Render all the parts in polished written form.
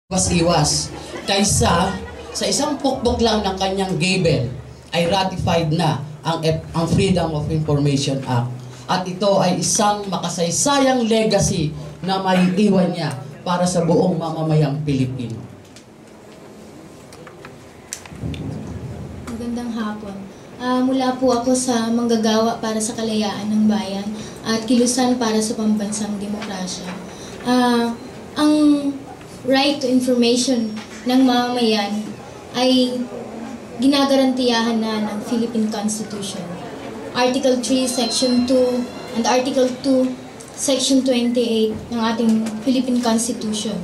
iwas kaysa sa isang pukpok lang ng kanyang gabel ay ratified na ang Freedom of Information Act. At ito ay isang makasaysayang legacy na maiiwan niya para sa buong mamamayang Pilipino. Magandang hapon. Mula po ako sa manggagawa para sa kalayaan ng bayan at kilusan para sa pambansang demokrasya. Ang right to information ng mamamayan ay ginagarantiyahan na ng Philippine Constitution. Article 3, Section 2, and Article 2, Section 28 ng ating Philippine Constitution.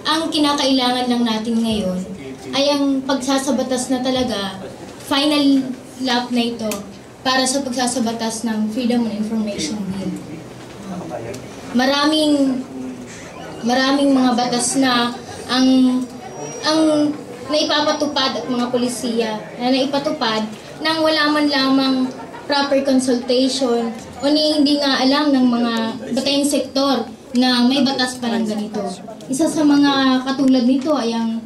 Ang kinakailangan lang natin ngayon ay ang pagsasabatas na talaga, final lap na ito para sa pagsasabatas ng Freedom of Information Bill. Maraming mga batas na ang naipapatupad at mga polisiya na naipatupad nang wala man lamang proper consultation o hindi nga alam ng mga batayang sektor na may batas pa ng ganito. Isa sa mga katulad nito ay ang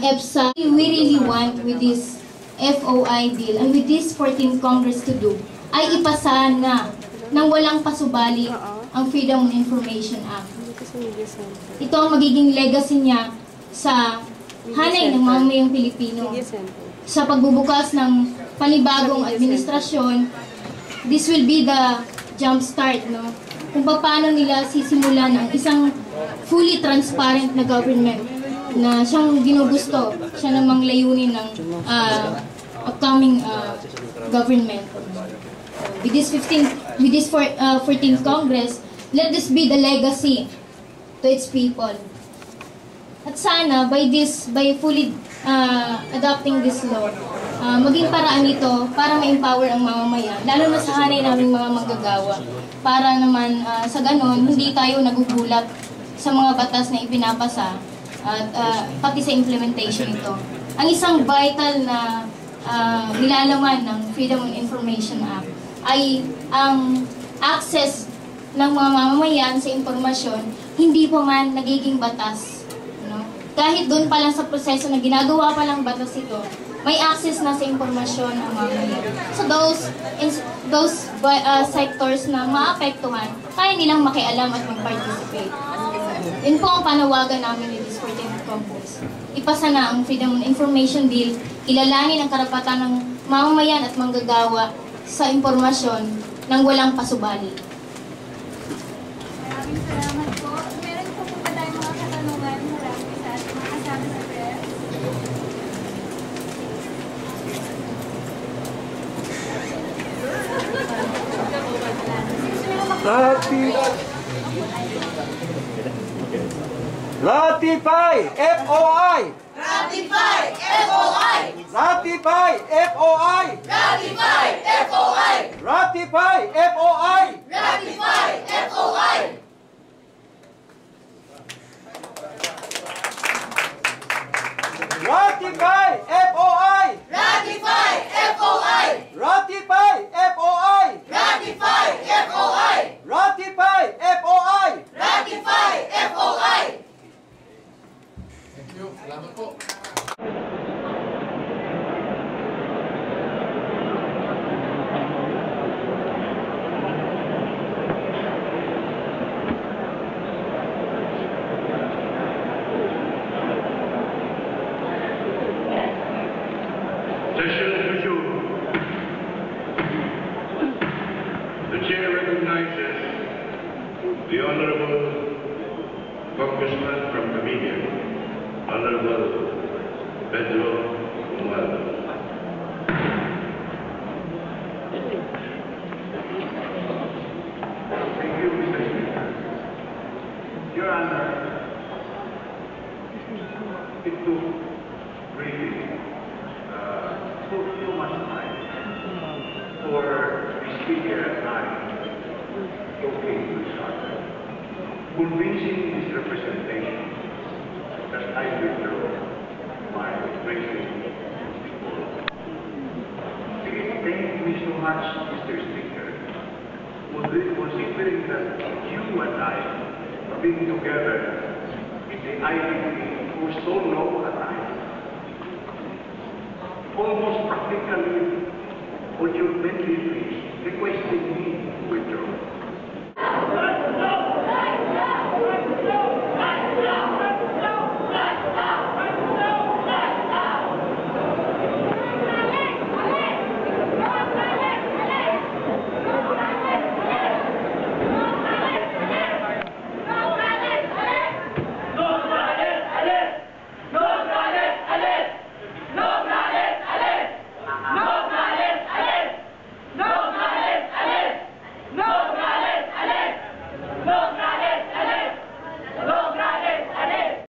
EPSA. We really want with this FOI bill and with this 14th Congress to do ay ipasa na nang walang pasubali ang Freedom of Information Act. Ito ang magiging legacy niya sa hanay ng mamamayang Pilipino. Sa pagbubukas ng panibagong administrasyon, this will be the jump start, no? Kung paano nila sisimulan ang isang fully transparent na government na siyang ginugusto, siya namang layunin ng upcoming government. With this 14th Congress, let this be the legacy to its people. At sana by fully adopting this law, maging paraan ito para ma-empower ang mamamayan, lalo na sa hanay naming mga manggagawa. Para naman sa ganon, hindi tayo nagugulat sa mga batas na ipinapasa at pati sa implementation ito. Ang isang vital na nilalaman ng Freedom of Information Act ay ang access ng mga mamamayan sa impormasyon, hindi pa man nagiging batas. No? Kahit doon pa lang sa proseso na ginagawa pa lang batas ito, may access na sa impormasyon ang mamamayan. So those sectors na maapektuhan, kaya nilang makialam at mag-participate. Yun po ang panawagan namin ni this 14th Congress. Ipasa na ang Freedom of Information Bill, ilalanin ang karapatan ng mamamayan at manggagawa sa impormasyon nang walang pasubali. Maraming salamat po. Meron po ba tayong mga katanungan mula sa ating mga kasama sa press? Ratify FOI! Ratify FOI! Ratify FOI! Ratify FOI! Ratify FOI! Ratify FOI! Ratify FOI! Ratify FOI! Ratify FOI! Ratify FOI! Ratify FOI! Ratify FOI! Thank you. Salamat po. Session resumed. The chair recognizes the Honorable Congressman from Cavite, Honorable Pedro Romualdo. Thank you, Mr. Speaker. Your Honor, it took really too much time for the Speaker and I talking to each other, convincing his representation that I withdraw my raising before. It pained me so much, Mr. Speaker, considering that you and I have been together in the IDP almost practically on your mental peace, requesting me to withdraw.